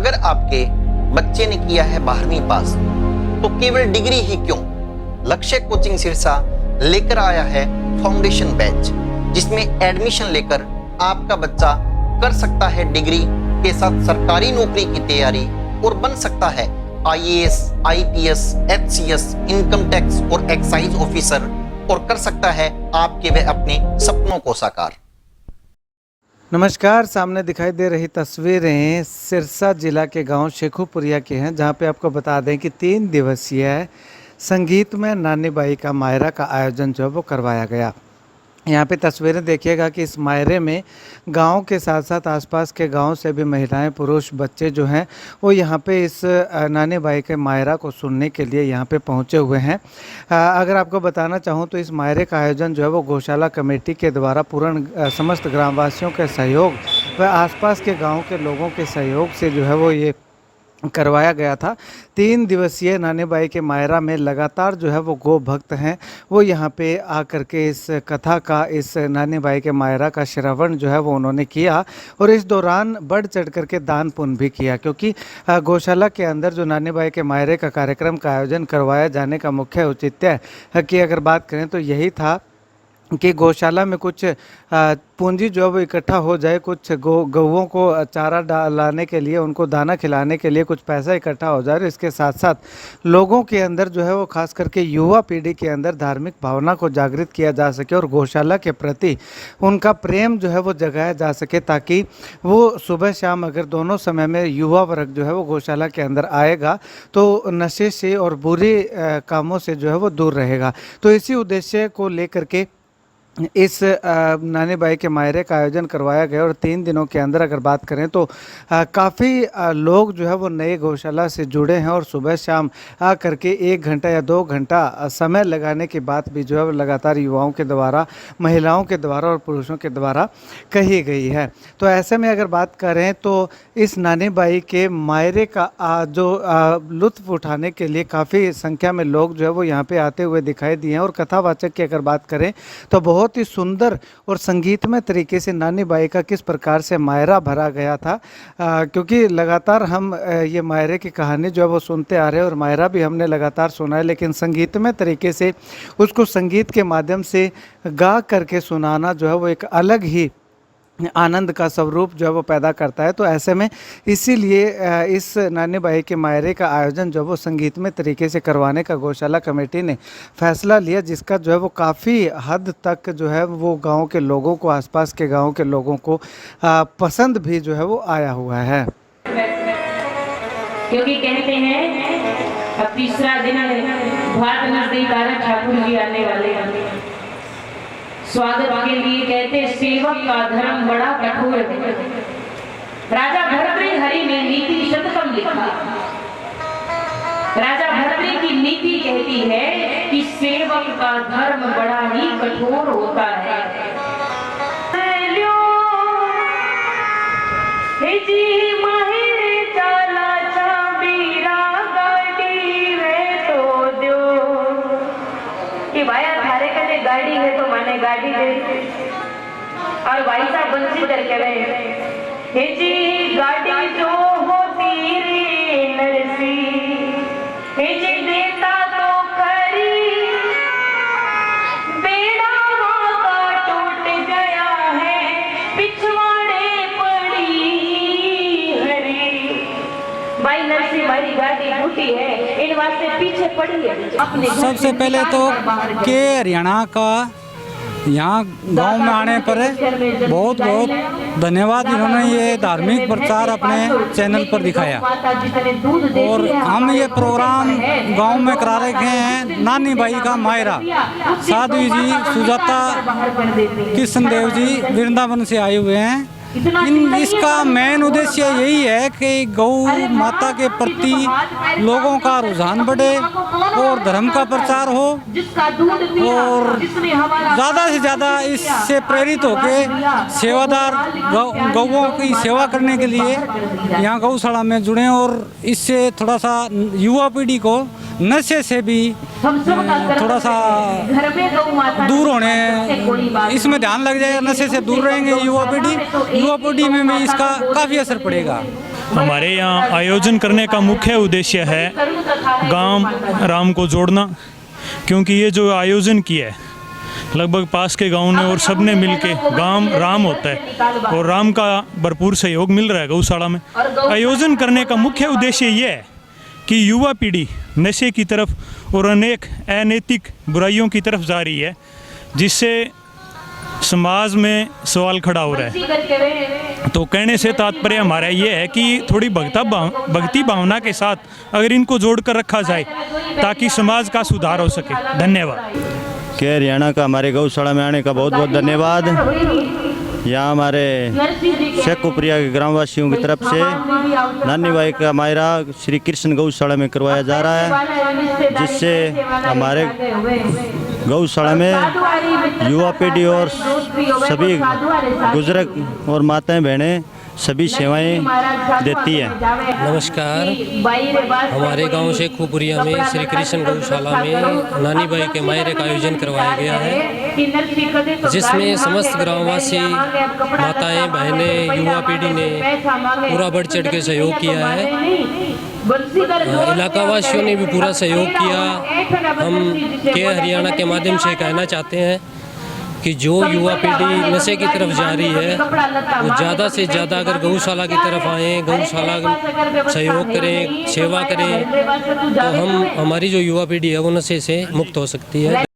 अगर आपके बच्चे ने किया है 12वीं पास तो केवल डिग्री ही क्यों, लक्ष्य कोचिंग सिरसा लेकर आया है फाउंडेशन बैच, जिसमें एडमिशन लेकर आपका बच्चा कर सकता है डिग्री के साथ सरकारी नौकरी की तैयारी और बन सकता है IAS, IPS, HCS, income tax और एक्साइज ऑफिसर, और कर सकता है आपके व अपने सपनों को साकार। नमस्कार, सामने दिखाई दे रही तस्वीरें सिरसा जिला के गांव शेखुपुरिया की हैं, जहां पे आपको बता दें कि 3 दिवसीय संगीत में नानी बाई का मायरा का आयोजन जो है वो करवाया गया। यहाँ पे तस्वीरें देखिएगा कि इस मायरे में गांव के साथ साथ आसपास के गांव से भी महिलाएं, पुरुष, बच्चे जो हैं वो यहाँ पे इस नानी बाई के मायरा को सुनने के लिए यहाँ पे पहुँचे हुए हैं। अगर आपको बताना चाहूँ तो इस मायरे का आयोजन जो है वो गौशाला कमेटी के द्वारा पूर्ण समस्त ग्रामवासियों के सहयोग व आसपास के गाँव के लोगों के सहयोग से जो है वो ये करवाया गया था। 3 दिवसीय नानी बाई के मायरा में लगातार जो है वो गो भक्त हैं वो यहाँ पे आकर के इस कथा का, इस नानी बाई के मायरा का श्रवण जो है वो उन्होंने किया और इस दौरान बढ़ चढ़ करके दान पुण्य भी किया, क्योंकि गौशाला के अंदर जो नानी बाई के मायरे का कार्यक्रम का आयोजन करवाया जाने का मुख्य औचित्य की अगर बात करें तो यही था कि गौशाला में कुछ पूंजी जो है वो इकट्ठा हो जाए, कुछ गौओं को चारा डालाने के लिए, उनको दाना खिलाने के लिए कुछ पैसा इकट्ठा हो जाए। इसके साथ साथ लोगों के अंदर जो है वो खास करके युवा पीढ़ी के अंदर धार्मिक भावना को जागृत किया जा सके और गौशाला के प्रति उनका प्रेम जो है वो जगाया जा सके, ताकि वो सुबह शाम अगर दोनों समय में युवा वर्ग जो है वो गौशाला के अंदर आएगा तो नशे से और बुरे कामों से जो है वो दूर रहेगा। तो इसी उद्देश्य को लेकर के इस नानी बाई के मायरे का आयोजन करवाया गया और 3 दिनों के अंदर अगर बात करें तो काफ़ी लोग जो है वो नए गौशाला से जुड़े हैं और सुबह शाम आ करके 1 घंटा या 2 घंटा समय लगाने की बात भी जो है वो लगातार युवाओं के द्वारा, महिलाओं के द्वारा और पुरुषों के द्वारा कही गई है। तो ऐसे में अगर बात करें तो इस नानी बाई के मायरे का जो लुत्फ़ उठाने के लिए काफ़ी संख्या में लोग जो है वो यहाँ पे आते हुए दिखाई दिए हैं और कथावाचक की अगर बात करें तो बहुत ही सुंदर और संगीतमय तरीके से नानी बाई का किस प्रकार से मायरा भरा गया था, क्योंकि लगातार हम ये मायरे की कहानी जो है वो सुनते आ रहे हैं और मायरा भी हमने लगातार सुना है, लेकिन संगीतमय तरीके से उसको संगीत के माध्यम से गा करके सुनाना जो है वो एक अलग ही आनंद का स्वरूप जो है वो पैदा करता है। तो ऐसे में इसीलिए इस नानी बाई के मायरे का आयोजन जो है वो संगीतमय तरीके से करवाने का गौशाला कमेटी ने फैसला लिया, जिसका जो है वो काफ़ी हद तक जो है वो गांव के लोगों को, आसपास के गांव के लोगों को पसंद भी जो है वो आया हुआ है। क्योंकि कहते हैं अब तीसरा दिन भात नजदीक आ रहा, ठाकुर जी आने वाले, स्वागत के लिए कहते सेवक का धर्म बड़ा कठोर है। राजा भर्तृहरि ने नीति शतकम लिखा। राजा भर्तृ की नीति कहती है कि सेवक का धर्म बड़ा ही कठोर होता है। गाड़ी है तो मैंने गाड़ी दे और भाई साहब बंसी करके रहे जी गाड़ी जो होती रे नरसी जी देता तो करी बेड़ा का टूट गया है पिछवाड़े पड़ी हरी। भाई नरसी हमारी गाड़ी टूटी है, इन वास्ते पीछे पड़ी है। अपने सबसे पहले तो के हरियाणा का यहाँ गांव में आने पर बहुत बहुत धन्यवाद। इन्होंने ये धार्मिक प्रचार अपने चैनल पर दिखाया और हम ये प्रोग्राम गांव में करा रखे हैं। नानी बाई का मायरा, साध्वी जी, सुजाता, कृष्ण देव जी वृंदावन से आए हुए हैं। इसका मेन उद्देश्य यही है कि गौ माता के प्रति लोगों का रुझान बढ़े और धर्म का प्रचार हो और ज़्यादा से ज़्यादा इससे प्रेरित होकर सेवादार गौओं की सेवा करने के लिए यहाँ गौशाला में जुड़ें और इससे थोड़ा सा युवा पीढ़ी को नशे से भी थोड़ा सा दूर होने, इसमें ध्यान लग जाएगा, नशे से दूर रहेंगे युवा पीढ़ी में भी इसका काफ़ी असर पड़ेगा। हमारे यहाँ आयोजन करने का मुख्य उद्देश्य है गांव राम को जोड़ना, क्योंकि ये जो आयोजन किया है लगभग पास के गांव ने और सब ने मिलके, गांव राम होता है और राम का भरपूर सहयोग मिल रहा है गौशाला में। आयोजन करने का मुख्य उद्देश्य ये है कि युवा पीढ़ी नशे की तरफ और अनेक अनैतिक बुराइयों की तरफ जा रही है, जिससे समाज में सवाल खड़ा हो रहा है। तो कहने से तात्पर्य हमारा ये है कि थोड़ी भक्ति भावना के साथ अगर इनको जोड़ कर रखा जाए ताकि समाज का सुधार हो सके। धन्यवाद। के हरियाणा का हमारे गौशाला में आने का बहुत बहुत धन्यवाद। यहाँ हमारे शेखोपुरिया के ग्रामवासियों की तरफ से नानी बाई का मायरा श्री कृष्ण गौशाला में करवाया जा रहा है, जिससे हमारे गौशाला में युवा पीढ़ी और सभी बुजुर्ग और माताएं बहनें सभी सेवाएं देती है। नमस्कार। हमारे गांव शेखोपुरिया में श्री कृष्ण गौशाला में नानी बाई के मायरे का आयोजन करवाया गया है, जिसमें समस्त ग्रामवासी माताएं बहनें युवा पीढ़ी ने पूरा बढ़ चढ़ के सहयोग किया है। इलाका वासियों ने भी पूरा सहयोग किया। हम के हरियाणा के माध्यम से कहना चाहते हैं कि जो युवा पीढ़ी नशे की तरफ जा रही है वो ज़्यादा से ज़्यादा अगर गौशाला की तरफ आएँ, गौशाला सहयोग करें, सेवा करें, तो हमारी जो युवा पीढ़ी है वो नशे से मुक्त हो सकती है।